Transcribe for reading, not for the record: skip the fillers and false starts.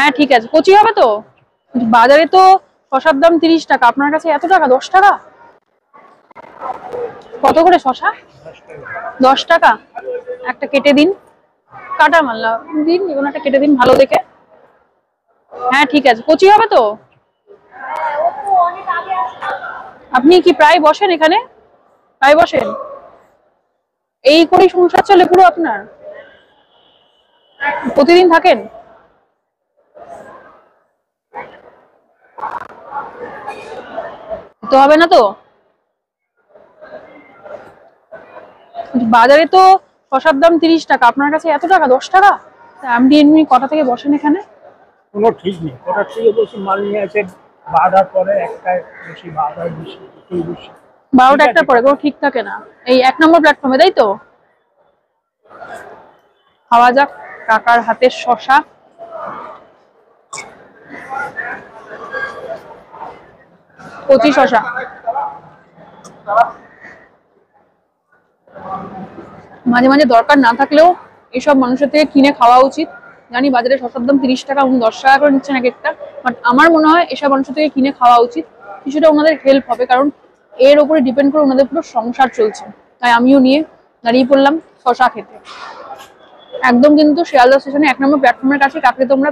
হ্যাঁ ঠিক আছে, কচি হবে তো। বাজারে তো শশার দাম 30 টাকা, আপনার কাছে এত টাকা? 10 টাকা। কত করে শশা? 10 টাকা। একটা কেটে দিন, কাটা মাল্লা দিন, এগুলো একটা কেটে দিন ভালো দেখে। হ্যাঁ ঠিক আছে, কচি হবে তো। আপনি কি প্রায় বসেন এখানে? প্রায় বসেন? এই করেই সংসার চলে পুরো আপনার? প্রতিদিন থাকেন? তো হবে না তো। বাজারে তো শশার দাম 30 টাকা, আপনার কাছে এত টাকা? 10 টাকা। আপনি এমনি কটা থেকে বসেন এখানে? কোনো ঠিক নেই, কটার থেকে বেশি মাল নিয়ে আসে, 12টার পরে একটায় বেশি, 12টায় বেশি, একটু বেশি। 12টা 1টার পরে কোনো ঠিক থাকে না। এই 1 নম্বর প্ল্যাটফর্মে, তাই তো? খাওয়া যাক কাকার হাতের শশা। কচি শশা। মাঝে মাঝে দরকার না থাকলেও এসব মানুষের থেকে কিনে খাওয়া উচিত। জানি বাজারে শশার দাম 30 টাকা, উনি 10 টাকা করে নিচ্ছেন এক একটা, বাট আমার মনে হয় এসব মানুষের থেকে কিনে খাওয়া উচিত। কিছুটা ওনাদের হেল্প হবে, কারণ এর উপরে ডিপেন্ড করে ওনাদের পুরো সংসার চলছে। তাই আমিও নিয়ে দাঁড়িয়ে পড়লাম শশা খেতে। একদম কিন্তু শিয়ালদা স্টেশনে 1 নম্বর প্ল্যাটফর্মের কাছে কাকে তোমরা